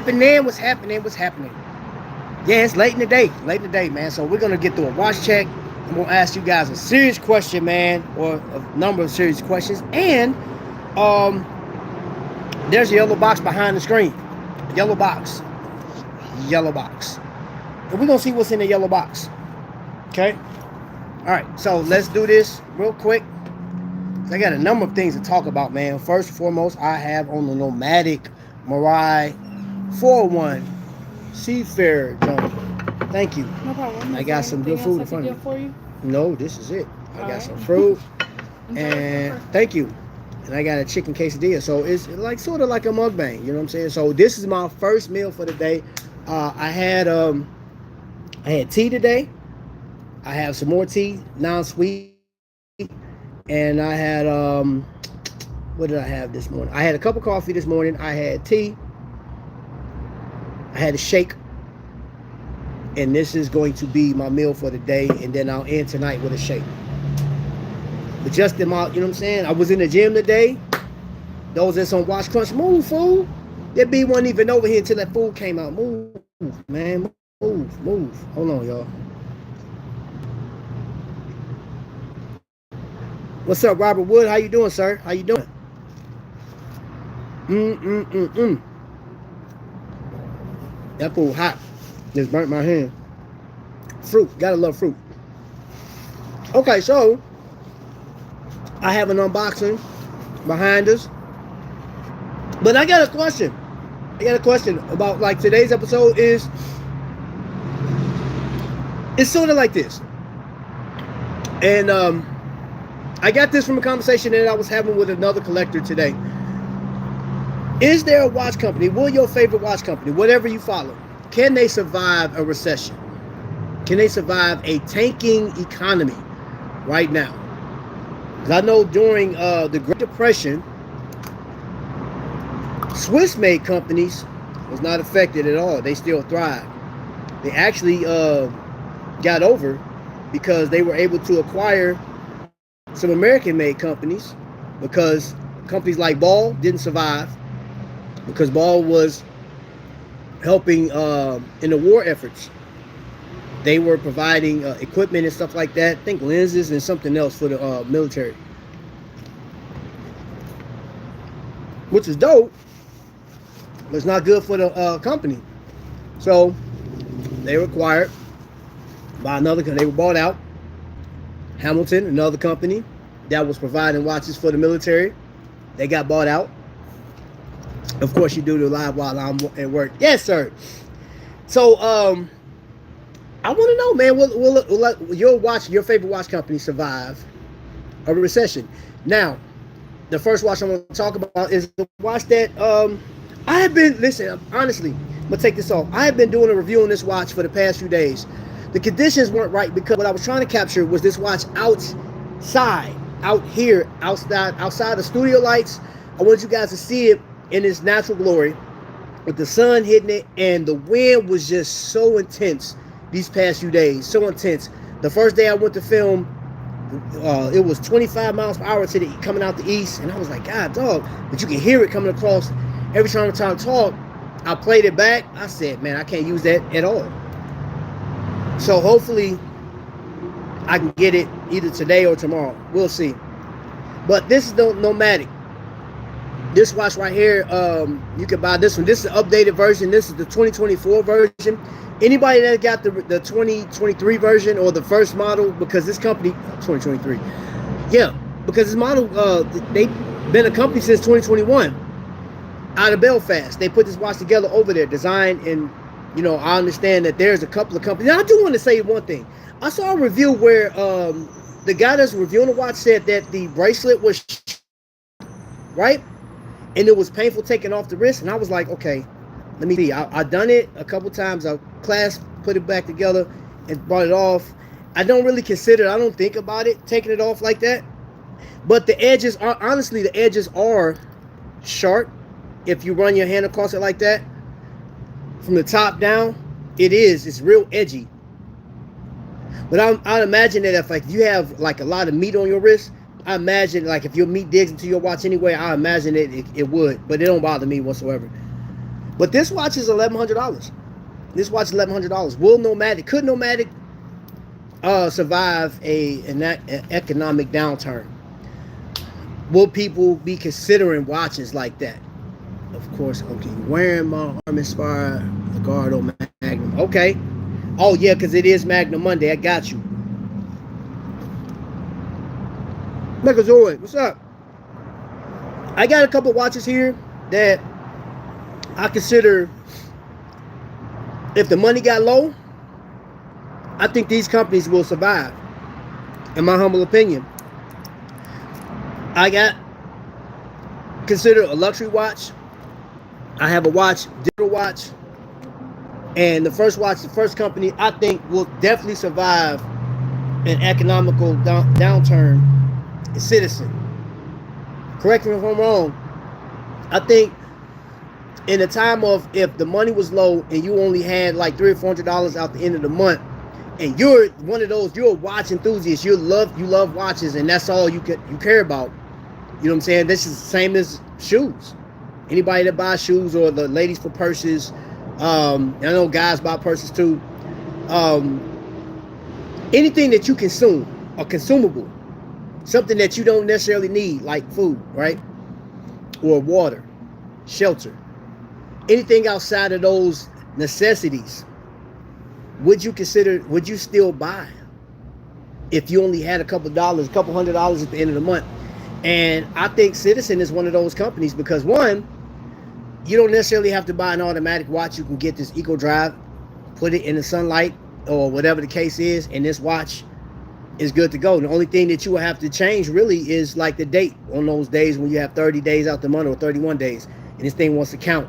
happening? What's happening? What's happening? Yeah, it's late in the day, man. So we're gonna get through a watch check. I'm gonna ask you guys a serious question, man, or a number of serious questions. And um, there's a yellow box behind the screen. Yellow box. Yellow box. And we're gonna see what's in the yellow box. Okay? Alright, so let's do this real quick. I got a number of things to talk about, man. First and foremost, I have on the Nomadic Mirai 401 Seafarer joint. Thank you. No problem. I got some good food in front of you. No, this is it. I got some fruit. And thank you. And I got a chicken quesadilla. So it's like sort of like a mukbang, you know what I'm saying? So this is my first meal for the day. I had tea today. I have some more tea, non-sweet. And I had what did I have this morning? I had a cup of coffee this morning. I had tea. I had a shake. And this is going to be my meal for the day. And then I'll end tonight with a shake. But just in my, you know what I'm saying? I was in the gym today. Those that's on Watch Crunch, move, fool. That B wasn't even over here until that food came out. Move, man. Move. Hold on, y'all. What's up, Robert Wood? How you doing, sir? How you doing? That food hot. Just burnt my hand. Fruit. Gotta love fruit. Okay, so I have an unboxing behind us. But I got a question. About like today's episode is it's sort of like this. And I got this from a conversation that I was having with another collector today. Is there a watch company, will your favorite watch company, whatever you follow, can they survive a recession? Can they survive a tanking economy right now? Because I know during the Great Depression, Swiss-made companies was not affected at all. They still thrived. They actually got over because they were able to acquire some American-made companies, because companies like Ball didn't survive because Ball was helping in the war efforts. They were providing equipment and stuff like that. I think lenses and something else for the military, which is dope, but it's not good for the company. So they were acquired by another company. They were bought out. Hamilton, another company that was providing watches for the military, they got bought out. Of course, you do the live while I'm at work. Yes, sir. So, I want to know, man, will your favorite watch company survive a recession? Now, the first watch I'm going to talk about is the watch that I have been, listen, honestly, I'm going to take this off. I have been doing a review on this watch for the past few days. The conditions weren't right because what I was trying to capture was this watch outside, outside the studio lights. I want you guys to see it in its natural glory with the sun hitting it, and the wind was just so intense these past few days, so intense. The first day I went to film, it was 25 miles per hour coming out the east, and I was like, God, dog, but you can hear it coming across. Every time I'm trying to talk, I played it back. I said, man, I can't use that at all. So hopefully I can get it either today or tomorrow. We'll see. But this is the Nomadic. This watch right here, you can buy this one. This is the updated version. This is the 2024 version. Anybody that got the 2023 version or the first model, because this company, 2023, yeah, because this model, they've been a company since 2021 out of Belfast. They put this watch together over there, designed, and you know, I understand that there's a couple of companies. Now, I do want to say one thing. I saw a review where the guy that's reviewing the watch said that the bracelet was right, and it was painful taking off the wrist. And I was like, okay, let me see. I done it a couple times. I clasped, put it back together, and brought it off. I don't really consider. I don't think about it taking it off like that. But the edges are, honestly, the edges are sharp if you run your hand across it like that. From the top down, it's real edgy. But I'd imagine that if like you have like a lot of meat on your wrist, I imagine like if your meat digs into your watch anyway, I imagine it would. But it don't bother me whatsoever. But this watch is $1,100. This watch is $1,100. Could nomadic survive an economic downturn? Will people be considering watches like that? Of course, okay. Wearing my arm inspired the guard on Magnum. Okay. Oh yeah, because it is Magnum Monday. I got you. Megazoid, what's up? I got a couple watches here that I consider, if the money got low, I think these companies will survive, in my humble opinion. I got considered a luxury watch. I have a watch, digital watch, and the first company I think will definitely survive an economical downturn is Citizen. Correct me if I'm wrong. I think in the time of, if the money was low and you only had like $300 or $400 out the end of the month, and you're one of those, you're a watch enthusiast, you love watches, and that's all you care about. You know what I'm saying? This is the same as shoes. Anybody that buys shoes, or the ladies for purses, I know guys buy purses too. Anything that you consume, or consumable, something that you don't necessarily need, like food, right? Or water, shelter. Anything outside of those necessities, would you still buy if you only had a couple $100 at the end of the month? And I think Citizen is one of those companies, because one, you don't necessarily have to buy an automatic watch. You can get this Eco Drive, put it in the sunlight or whatever the case is, and this watch is good to go. The only thing that you will have to change really is like the date on those days when you have 30 days out the month, or 31 days, and this thing wants to count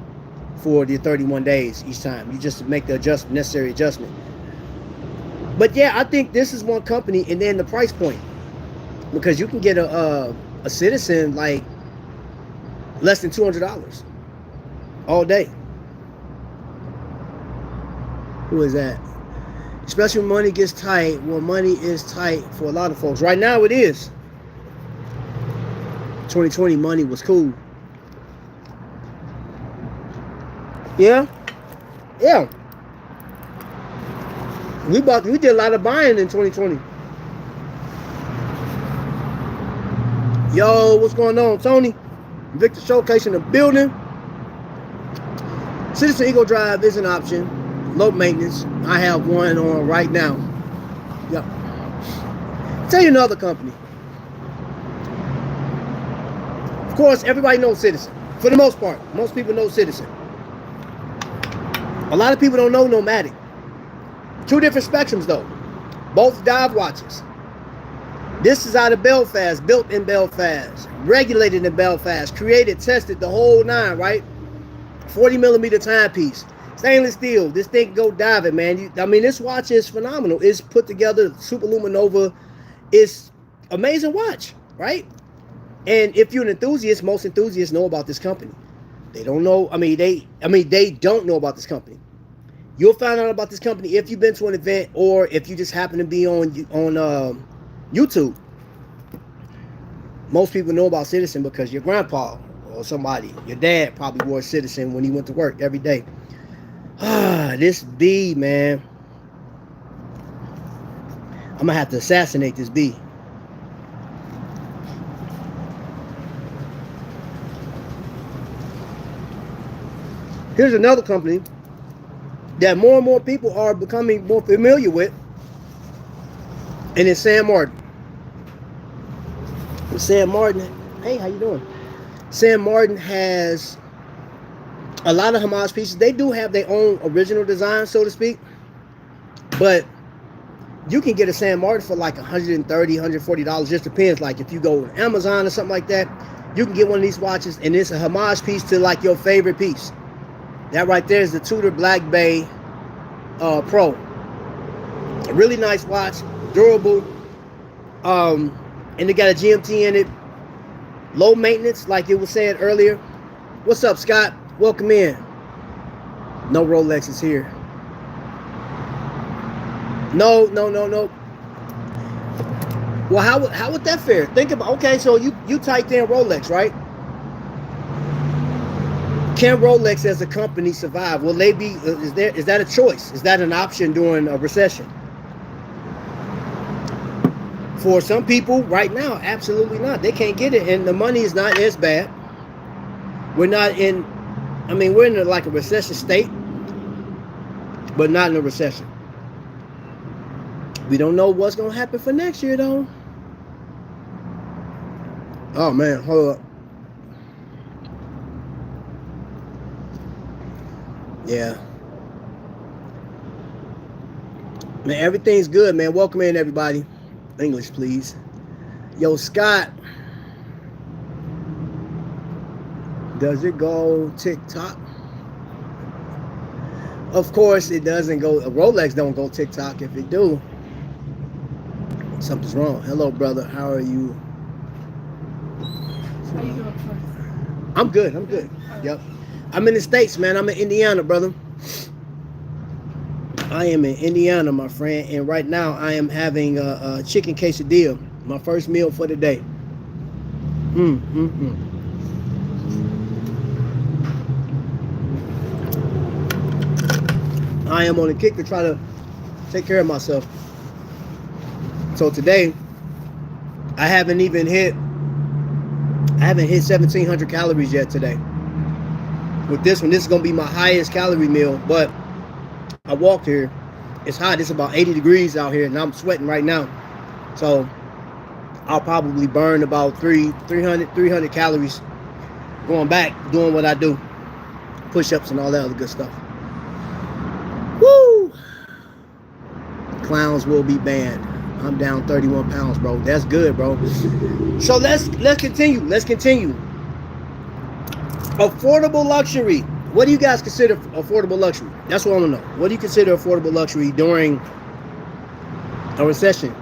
for the 31 days each time. You just make the necessary adjustment. But yeah, I think this is one company, and then the price point, because you can get a Citizen like less than $200 all day. Who is that? Especially when money gets tight. Well, money is tight for a lot of folks. Right now it is. 2020 money was cool. Yeah. We did a lot of buying in 2020. Yo, what's going on, Tony? Victor Showcase in the building. Citizen Eco Drive is an option. Low maintenance. I have one on right now. Yep. Tell you another company. Of course, everybody knows Citizen. For the most part, most people know Citizen. A lot of people don't know Nomadic. Two different spectrums though. Both dive watches. This is out of Belfast, built in Belfast, regulated in Belfast, created, tested, the whole nine, right? 40mm timepiece, stainless steel. This thing go diving, man. I mean, this watch is phenomenal. It's put together, Super Luminova. It's amazing watch, right? And if you're an enthusiast, most enthusiasts know about this company. They don't know. They don't know about this company. You'll find out about this company if you've been to an event, or if you just happen to be on YouTube. Most people know about Citizen because your grandpa or somebody, your dad probably wore Citizen when he went to work every day. This bee, man. I'm gonna have to assassinate this bee. Here's another company that more and more people are becoming more familiar with, and it's Sam Martin. Sam Martin, hey, how you doing? Sam Martin has a lot of homage pieces. They do have their own original design, so to speak, but you can get a Sam Martin for like $130, $140. Just depends. Like if you go on Amazon or something like that, you can get one of these watches, and it's a homage piece to like your favorite piece. That right there is the Tudor Black Bay Pro. A really nice watch, durable, and they got a GMT in it. Low maintenance, like it was said earlier. What's up, Scott? Welcome in. No Rolexes here. No. Well, how would that fare? Think about, okay, so you typed in Rolex, right? Can Rolex as a company survive? Will they be? Is that a choice? Is that an option during a recession? For some people, right now, absolutely not. They can't get it, and the money is not as bad. We're not in. I mean, we're in like a recession state, but not in a recession. We don't know what's gonna happen for next year, though. Oh man, hold up. Yeah. Man, everything's good, man. Welcome in, everybody. English, please. Yo, Scott. Does it go TikTok? Of course, it doesn't go. Rolex don't go TikTok. If it do, something's wrong. Hello, brother. How are you? How you doing first? I'm good. I'm good. Yep. I'm in the States, man. I'm in Indiana, brother. I am in Indiana, my friend, and right now I am having a chicken quesadilla, my first meal for the day. I am on a kick to try to take care of myself. So today, I haven't hit 1,700 calories yet today. With this one, this is gonna be my highest calorie meal, but I walked here. It's hot. It's about 80 degrees out here, and I'm sweating right now. So I'll probably burn about 300 calories going back, doing what I do. Push-ups and all that other good stuff. Woo! Clowns will be banned. I'm down 31 pounds, bro. That's good, bro. So let's continue. Let's continue. Affordable luxury. What do you guys consider affordable luxury? That's what I want to know. What do you consider affordable luxury during a recession?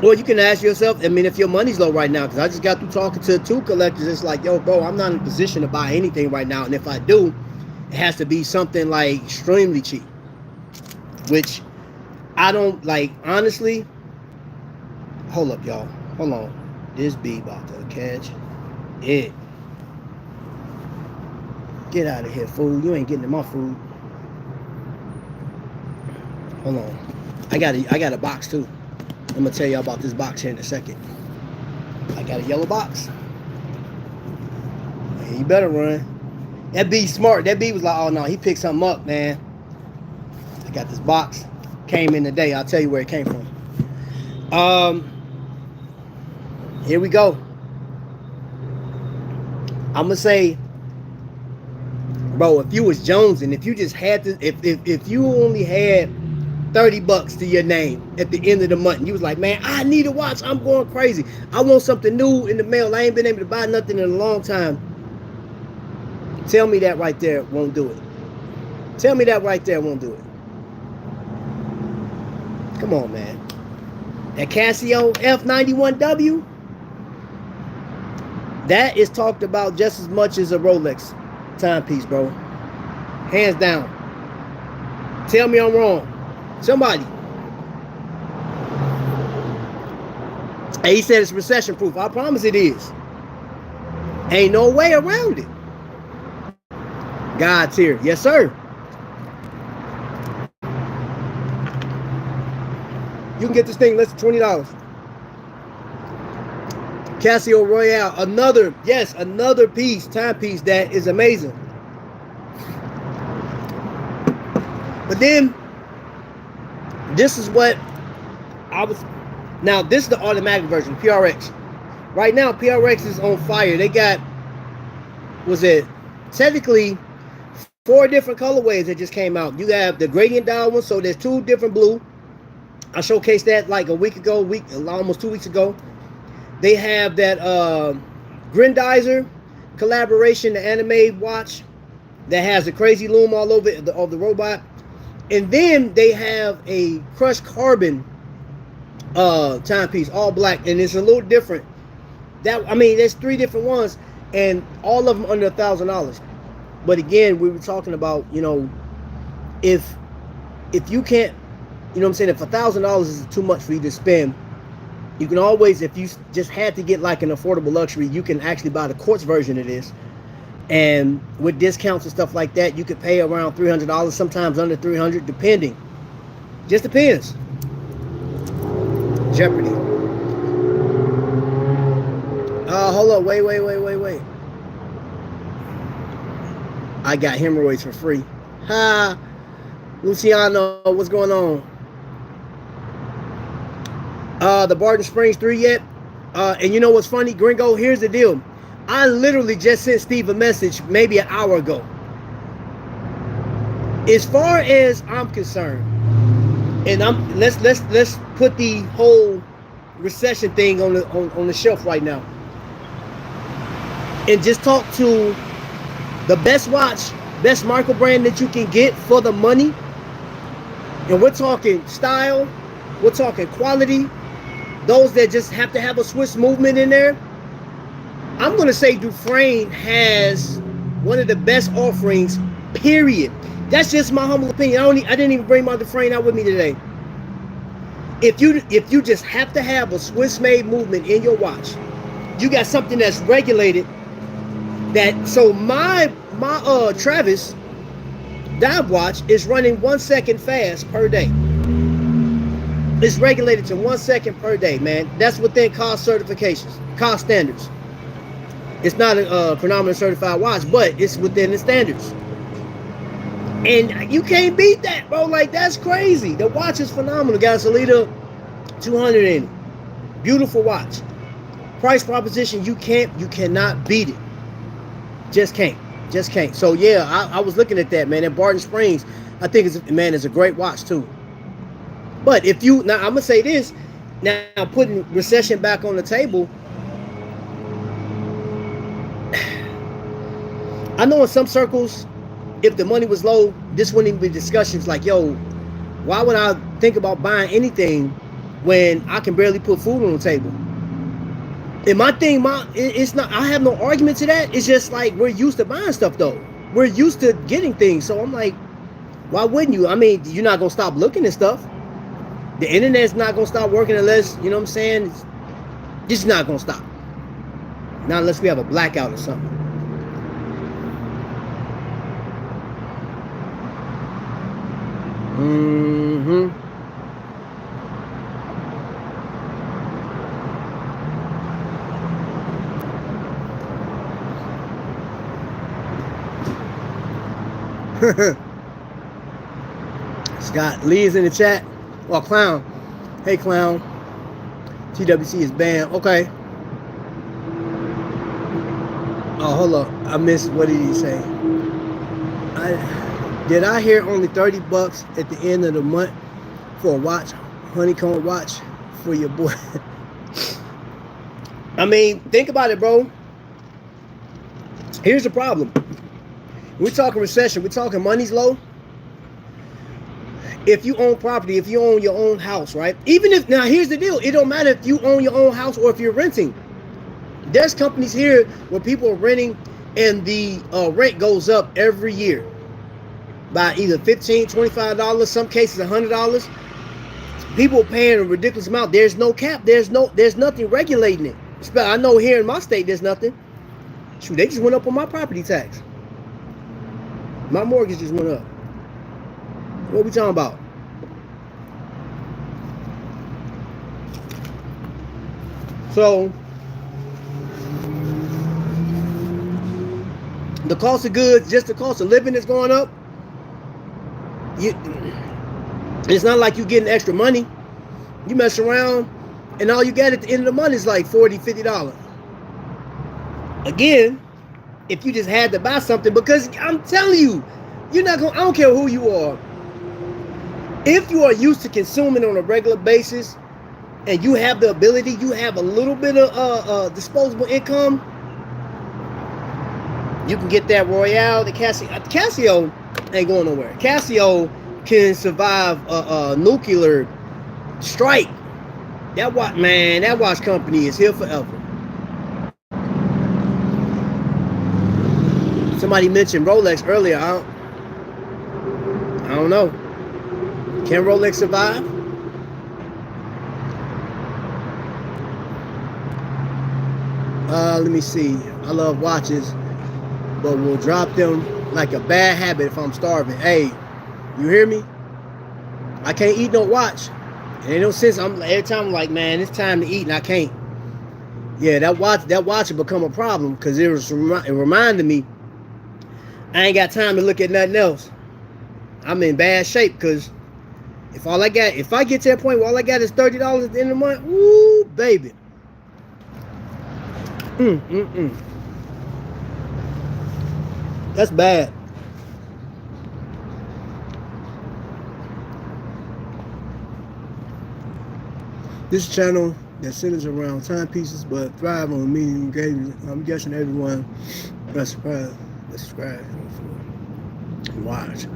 Or you can ask yourself, I mean, if your money's low right now, because I just got through talking to 2 collectors, it's like, yo, bro, I'm not in a position to buy anything right now. And if I do, it has to be something like extremely cheap. Which I don't like, honestly. Hold up, y'all. Hold on. This bee about to catch it. Get out of here, fool. You ain't getting in my food. Hold on. I got a box too. I'm gonna tell y'all about this box here in a second. I got a yellow box. Man, you better run. That bee smart. That bee was like, oh no, he picked something up, man. I got this box. Came in today. I'll tell you where it came from. Here we go. I'm gonna say, bro, if you was jonesing, if you just had to, if you only had $30 to your name at the end of the month, and you was like, man, I need a watch, I'm going crazy, I want something new in the mail, I ain't been able to buy nothing in a long time. Tell me that right there won't do it. Tell me that right there won't do it. Come on, man. That Casio F91W, that is talked about just as much as a Rolex timepiece, bro. Hands down. Tell me I'm wrong. Somebody. And he said it's recession-proof. I promise it is. Ain't no way around it. God's here. Yes, sir. You can get this thing less than $20. Casio Royale, another piece, timepiece that is amazing. But then, this is what I was, now this is the automatic version, PRX. Right now, PRX is on fire. They got, was it, technically, 4 different colorways that just came out. You have the gradient dial one, so there's 2 different blue. I showcased that like a week ago, almost 2 weeks ago. They have that Grendizer collaboration, the anime watch that has the crazy loom all over it, of the robot. And then they have a crushed carbon timepiece, all black, and it's a little different. That, I mean, there's 3 different ones, and all of them under $1,000. But again, we were talking about, you know, if you can't, you know what I'm saying, if $1,000 is too much for you to spend, you can always, if you just had to get like an affordable luxury, you can actually buy the quartz version of this. And with discounts and stuff like that, you could pay around $300, sometimes under 300, depending. Just depends. Jeopardy. Hold up, wait. I got hemorrhoids for free. Ha! Luciano, what's going on? The Barton Springs 3 yet? And you know what's funny, Gringo? Here's the deal. I literally just sent Steve a message maybe an hour ago. As far as I'm concerned, and let's put the whole recession thing on the shelf right now, and just talk to the best watch, best market brand that you can get for the money. And we're talking style, we're talking quality, those that just have to have a Swiss movement in there. I'm going to say Dufresne has one of the best offerings, period. That's just my humble opinion. I didn't even bring my Dufresne out with me today. If you just have to have a Swiss-made movement in your watch, you got something that's regulated. So my Travis dive watch is running 1 second fast per day. It's regulated to 1 second per day, man. That's within cost certifications, cost standards. It's not a chronometer certified watch, but it's within the standards. And you can't beat that, bro. Like, that's crazy. The watch is phenomenal. Got a Solita 200 in it. Beautiful watch. Price proposition, you cannot beat it. Just can't. So yeah, I was looking at that, man. At Barton Springs, I think it's a great watch too. But now I'm gonna say this, now putting recession back on the table. I know in some circles, if the money was low, this wouldn't even be discussions like, yo, why would I think about buying anything when I can barely put food on the table? And my thing, it's not, I have no argument to that. It's just like, we're used to buying stuff though. We're used to getting things. So I'm like, why wouldn't you? I mean, you're not gonna stop looking at stuff. The internet's not gonna stop working unless, you know what I'm saying? It's just not gonna stop. Not unless we have a blackout or something. Scott Lee is in the chat. Well, Clown. Hey, Clown. TWC is banned. Okay. Oh, hold up. I missed. What did he say? Did I hear only $30 at the end of the month for a watch? Honeycomb watch for your boy. I mean, think about it, bro. Here's the problem. We're talking recession. We're talking money's low. If you own property, if you own your own house, right? Even if, now here's the deal. It don't matter if you own your own house or if you're renting. There's companies here where people are renting and the rent goes up every year by either $15, $25, some cases $100. People are paying a ridiculous amount. There's no cap. There's nothing regulating it. I know here in my state there's nothing. Shoot, they just went up on my property tax. My mortgage just went up. What we talking about? So the cost of goods, just the cost of living is going up. It's not like you getting extra money. You mess around and all you get at the end of the month is like $40, $50. Again, if you just had to buy something, because I'm telling you, you're not gonna, I don't care who you are. If you are used to consuming on a regular basis and you have the ability, you have a little bit of disposable income, you can get that Royale, the Casio ain't going nowhere. Casio can survive a nuclear strike. That watch, man, that watch company is here forever. Somebody mentioned Rolex earlier. I don't know. Can Rolex survive? Let me see. I love watches. but will drop them like a bad habit if I'm starving. Hey, you hear me? I can't eat no watch. It ain't no sense. Every time I'm like, man, it's time to eat and I can't. Yeah, that watch will become a problem because it reminded me I ain't got time to look at nothing else. I'm in bad shape because if I get to that point where all I got is $30 at the end of the month, ooh, baby. That's bad. This channel that centers around timepieces but thrive on media engagement. I'm guessing everyone that's subscribed watch.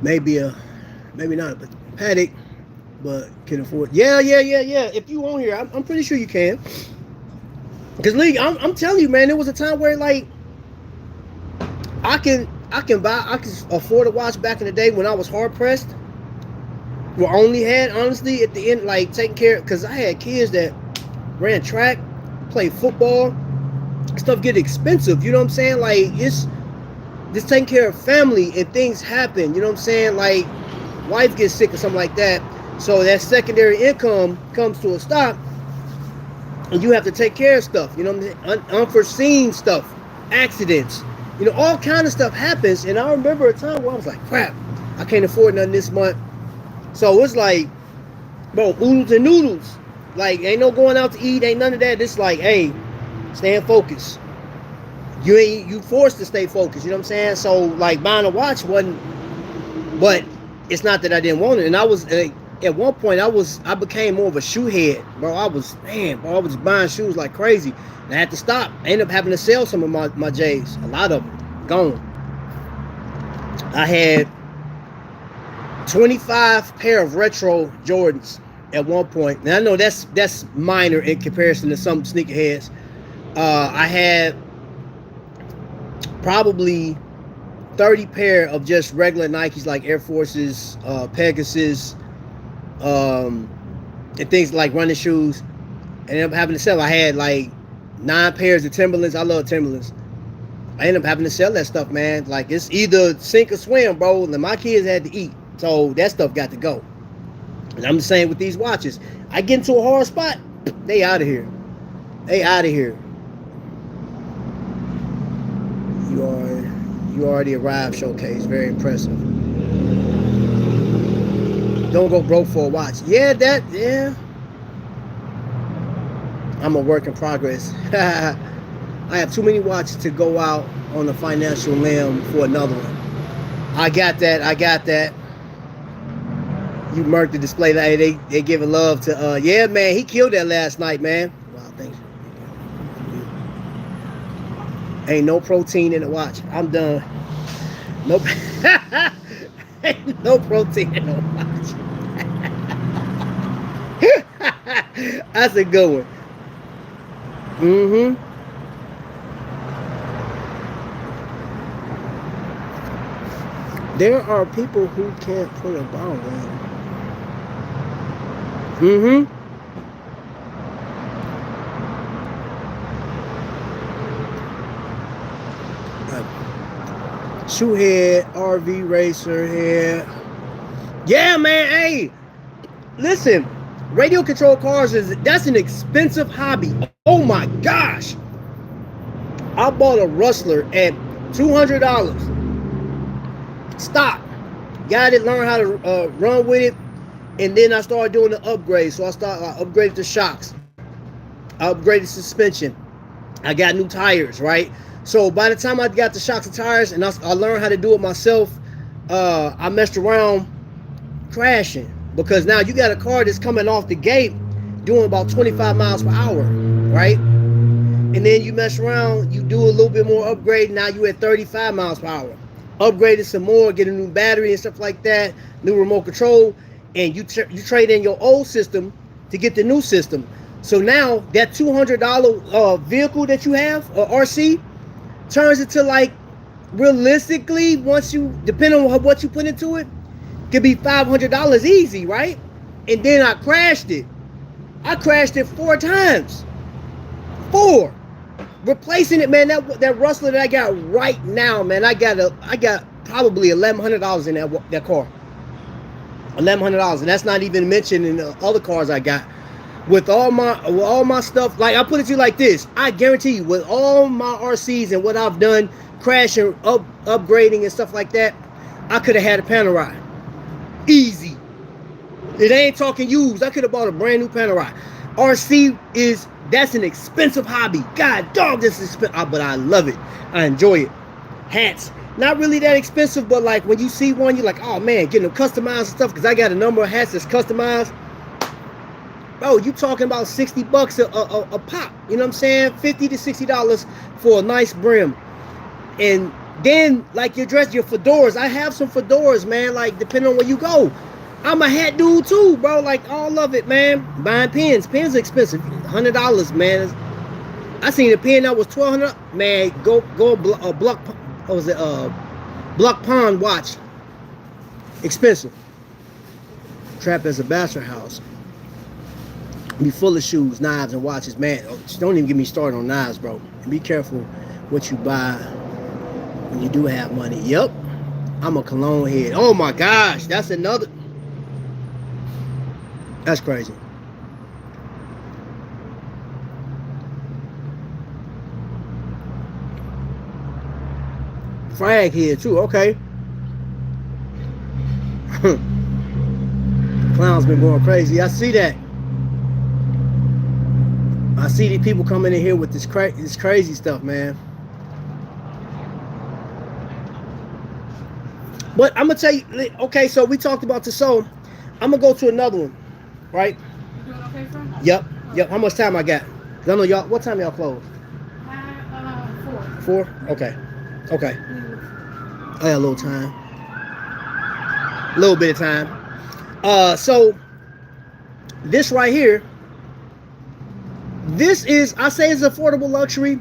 Maybe not, but Paddock, but can afford. Yeah. If you on here, I'm pretty sure you can. Because Lee, I'm telling you, man, there was a time where like I can afford a watch back in the day when I was hard pressed. Well, I only had, honestly, at the end, like, taking care, because I had kids that ran track, played football. Stuff get expensive, you know what I'm saying? Like, it's just taking care of family and things happen, you know what I'm saying? Like, wife gets sick or something like that. So that secondary income comes to a stop, and you have to take care of stuff, you know what I'm saying? Unforeseen stuff, accidents, you know, all kind of stuff happens. And I remember a time where I was like, crap, I can't afford nothing this month. So it's like, bro, oodles and noodles. Like, ain't no going out to eat, ain't none of that. It's like, hey, stay focused. You forced to stay focused, you know what I'm saying? So, like, buying a watch wasn't, but it's not that I didn't want it. And I was, at one point, I became more of a shoe head, bro. I was buying shoes like crazy. And I had to stop. I ended up having to sell some of my J's. A lot of them, gone. I had 25 pair of retro Jordans at one point. And I know that's minor in comparison to some sneakerheads. I had probably 30 pair of just regular Nikes like Air Forces, Pegasus, and things like running shoes. I ended up having to sell. I had like 9 pairs of Timberlands. I love Timberlands. I ended up having to sell that stuff, man. Like, it's either sink or swim, bro. And my kids had to eat. So that stuff got to go. And I'm the same with these watches. I get into a hard spot, they out of here. They out of here. You already arrived, Showcase. Very impressive. Don't go broke for a watch. Yeah. I'm a work in progress. I have too many watches to go out on the financial limb for another one. I got that. You murked the display. They giving love to yeah, man, he killed that last night, man. Wow, thanks. Ain't no protein in the watch. I'm done. Nope. Ain't no protein in the watch. That's a good one. There are people who can't put a bottle on. Shoe head, RV racer head. Yeah, man. Hey, listen. Radio control cars that's an expensive hobby. Oh my gosh. I bought a Rustler at $200. Stock. Got it, learned how to run with it. And then I started doing the upgrades. So I upgraded the shocks. I upgraded suspension. I got new tires, right? So by the time I got the shocks and tires and I learned how to do it myself, I messed around crashing. Because now you got a car that's coming off the gate doing about 25 miles per hour, right? And then you mess around, you do a little bit more upgrade. Now you at 35 miles per hour. Upgraded some more, get a new battery and stuff like that, new remote control, and you trade in your old system to get the new system. So now that $200 vehicle that you have, RC, turns into, like, realistically, once you, depending on what you put into it, could be $500 easy, right? And then I crashed it. I crashed it 4 times. 4. replacing it, man. That Rustler that I got right now, man. I got probably $1,100 in that car. $1,100, and that's not even mentioning the other cars I got. With all my stuff, like I put it to you like this, I guarantee you, with all my RCs and what I've done, crashing, upgrading and stuff like that, I could have had a panel ride, easy. It ain't talking used. I could have bought a brand new panel ride. RC that's an expensive hobby. God dog, this is expensive, but I love it. I enjoy it. Hats, not really that expensive, but like when you see one, you're like, oh man, getting them customized and stuff, because I got a number of hats that's customized. Bro, you talking about $60 a pop. You know what I'm saying? $50 to $60 for a nice brim. And then, like, your fedoras. I have some fedoras, man, like, depending on where you go. I'm a hat dude, too, bro. Like, all of it, man. Buying pins. Pins are expensive. $100, man. I seen a pin that was $1,200. Man, go Block, what was it? Block Pond watch. Expensive. Trap as a bachelor house. Be full of shoes, knives, and watches. Man, don't even get me started on knives, bro. And be careful what you buy when you do have money. Yep. I'm a cologne head. Oh my gosh. That's another. That's crazy. Frag head too. Okay. Clown's been going crazy. I see that. I see these people coming in here with this crazy stuff, man. But I'm gonna tell you, okay, so we talked about this, so I'm gonna go to another one, right? You doing okay, friend? Yep. How much time I got? 'Cause I know y'all. What time y'all close? 4. 4? Okay. I got a little time. A little bit of time. So this right here. This is, I say it's affordable luxury,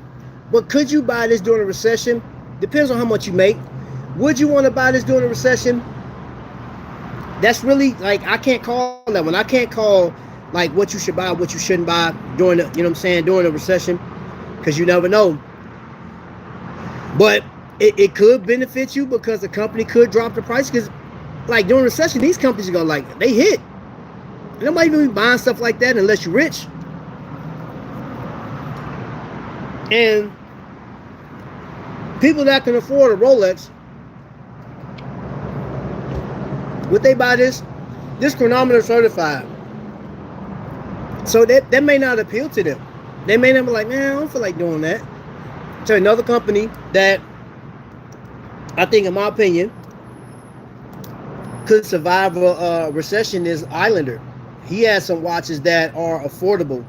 but could you buy this during a recession? Depends on how much you make. Would you want to buy this during a recession? That's really, like, I can't call that one. I can't call, like, what you should buy, what you shouldn't buy during the, you know what I'm saying, during a recession, because you never know. But it could benefit you because the company could drop the price, because, like, during a recession, these companies are going to, like, they hit. Nobody even be buying stuff like that unless you're rich. And people that can afford a Rolex, would they buy this? This chronometer certified. So that may not appeal to them. They may not be like, man, I don't feel like doing that. So another company that I think, in my opinion, could survive a recession is Islander. He has some watches that are affordable,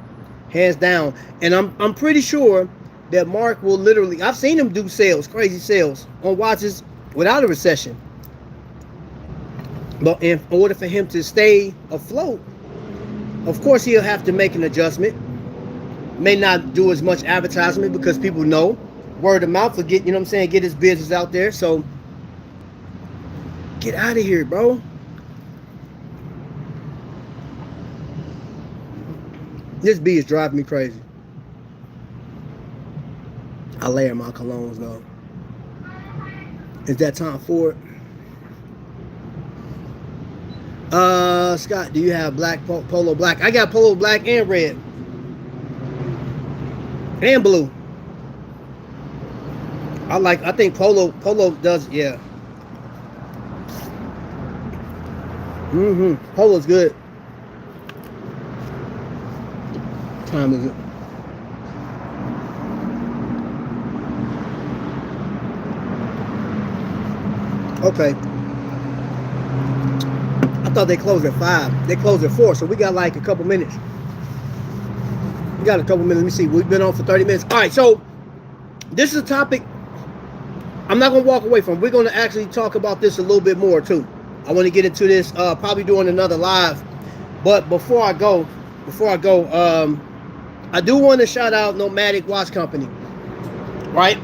hands down. And I'm pretty sure that Mark will literally, I've seen him do sales, crazy sales on watches without a recession. But in order for him to stay afloat, of course he'll have to make an adjustment. May not do as much advertisement because people know. Word of mouth will get, you know what I'm saying, get his business out there. So get out of here, bro. This bee is driving me crazy. I layer my colognes though. Is that time for it? Scott, do you have black polo black? I got polo black and red. And blue. I think polo does, yeah. Polo's good. What time is it? Okay. I thought they closed at 5. They closed at 4, so we got like a couple minutes. We got a couple minutes. Let me see. We've been on for 30 minutes. All right, so this is a topic I'm not going to walk away from. We're going to actually talk about this a little bit more, too. I want to get into this probably doing another live. But before I go, I do want to shout out Nomadic Watch Company. Right?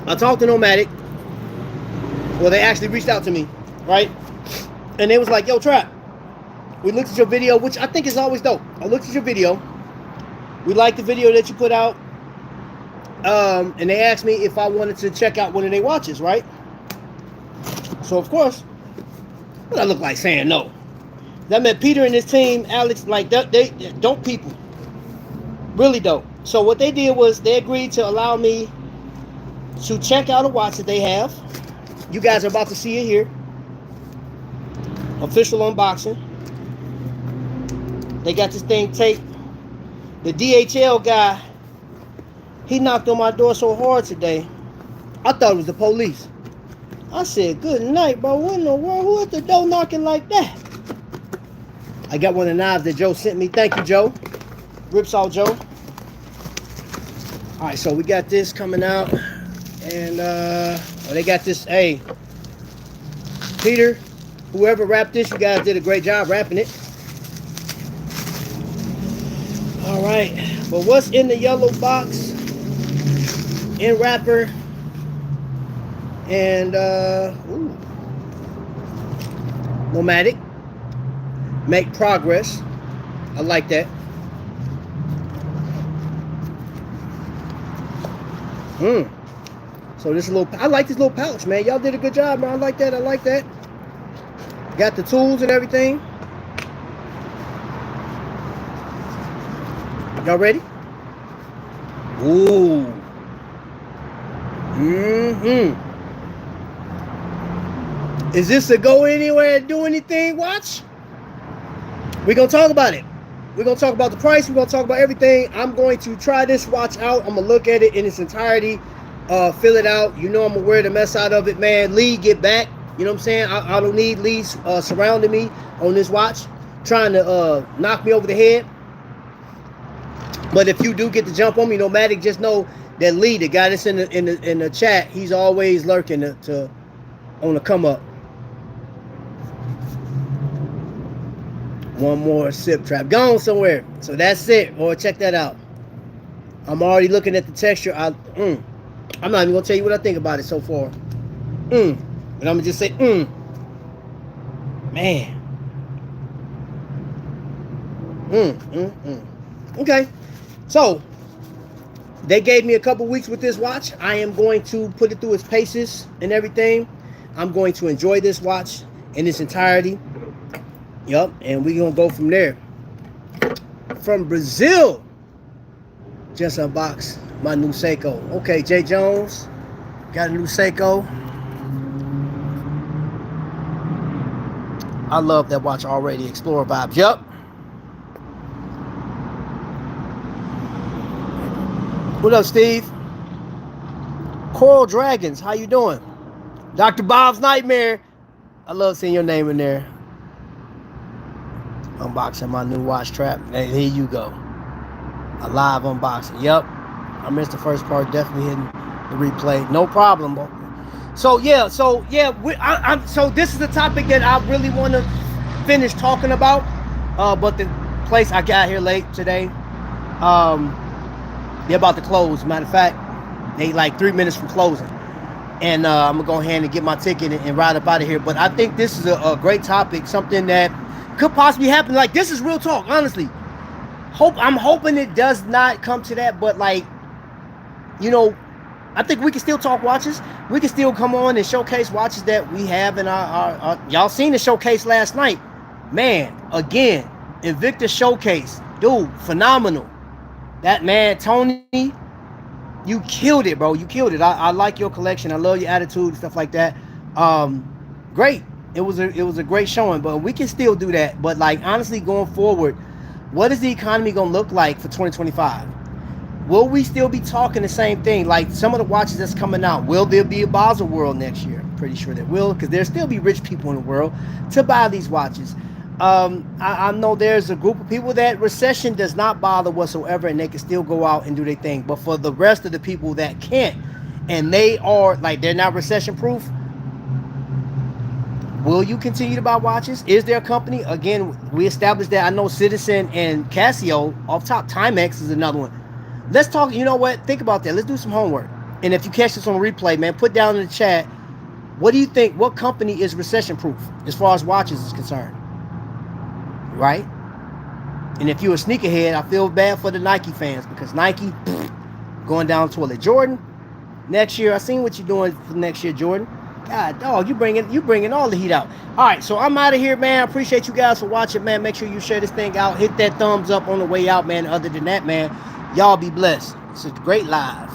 I talked to Nomadic. Well, they actually reached out to me, right? And they was like, yo, Trap, we looked at your video, which I think is always dope. I looked at your video. We liked the video that you put out. And they asked me if I wanted to check out one of their watches, right? So of course, what I look like saying no. I met Peter and his team, Alex, like they dope people, really dope. So what they did was they agreed to allow me to check out a watch that they have. You guys are about to see it here. Official unboxing. They got this thing taped. The DHL guy, he knocked on my door so hard today, I thought it was the police. I said, good night, bro. What in the world? Who at the door knocking like that? I got one of the knives that Joe sent me. Thank you, Joe. Ripsaw Joe. All right, so we got this coming out. And they got this. Hey, Peter, whoever wrapped this, you guys did a great job wrapping it. All right, but what's in the yellow box? In wrapper. And nomadic. Make progress. I like that. So this little, I like this little pouch, man. Y'all did a good job, man. I like that. I like that. Got the tools and everything. Y'all ready? Ooh. Is this a go anywhere and do anything watch? We're going to talk about it. We're going to talk about the price. We're going to talk about everything. I'm going to try this watch out. I'm going to look at it in its entirety. Fill it out. You know I'm going to wear the mess out of it, man. Lee, get back. You know what I'm saying? I don't need Lee surrounding me on this watch, trying to knock me over the head. But if you do get to jump on me, nomadic, just know that Lee, the guy that's in the chat, he's always lurking to on the come up. One more sip trap. Gone somewhere. So that's it. Or check that out. I'm already looking at the texture. I'm not even gonna tell you what I think about it so far. And I'm gonna just say, man. Okay. So they gave me a couple weeks with this watch. I am going to put it through its paces and everything. I'm going to enjoy this watch in its entirety. Yup, and we're gonna go from there. From Brazil, just unboxed my new Seiko. Okay, Jay Jones, got a new Seiko. I love that watch already. Explorer vibes. Yup. What up, Steve? Coral Dragons, how you doing? Dr. Bob's Nightmare. I love seeing your name in there. Unboxing my new watch trap. Hey, here you go. A live unboxing. Yep. I missed the first part. Definitely hitting the replay. No problem. So this is a topic that I really want to finish talking about. But the place I got here late today, they're about to close. Matter of fact, they like 3 minutes from closing. And I'm going to go ahead and get my ticket and ride up out of here. But I think this is a great topic. Something that could possibly happen. Like, this is real talk, honestly. I'm hoping it does not come to that. But, like, you know, I think we can still talk watches. We can still come on and showcase watches that we have in our y'all seen the showcase last night. Man, again, Invictus Showcase. Dude, phenomenal. That man, Tony, you killed it, bro. You killed it. I like your collection. I love your attitude and stuff like that. Great. It was a great showing, but we can still do that. But like, honestly, going forward, what is the economy gonna look like for 2025? Will we still be talking the same thing? Like some of the watches that's coming out, will there be a Basel World next year? I'm pretty sure there will, because there'll still be rich people in the world to buy these watches. I know there's a group of people that recession does not bother whatsoever, and they can still go out and do their thing. But for the rest of the people that can't, and they are like, they're not recession proof, will you continue to buy watches? Is there a company? Again, we established that. I know Citizen and Casio. Off top, Timex is another one. Let's talk. You know what? Think about that. Let's do some homework. And if you catch this on replay, man, put down in the chat, what do you think? What company is recession proof as far as watches is concerned? Right? And if you're a sneakerhead, I feel bad for the Nike fans, because Nike, going down the toilet. Jordan, next year, I seen what you're doing for next year, Jordan. God, dog, you bringing all the heat out. All right, so I'm out of here, man. I appreciate you guys for watching, man. Make sure you share this thing out. Hit that thumbs up on the way out, man. Other than that, man, y'all be blessed. This is Great Live.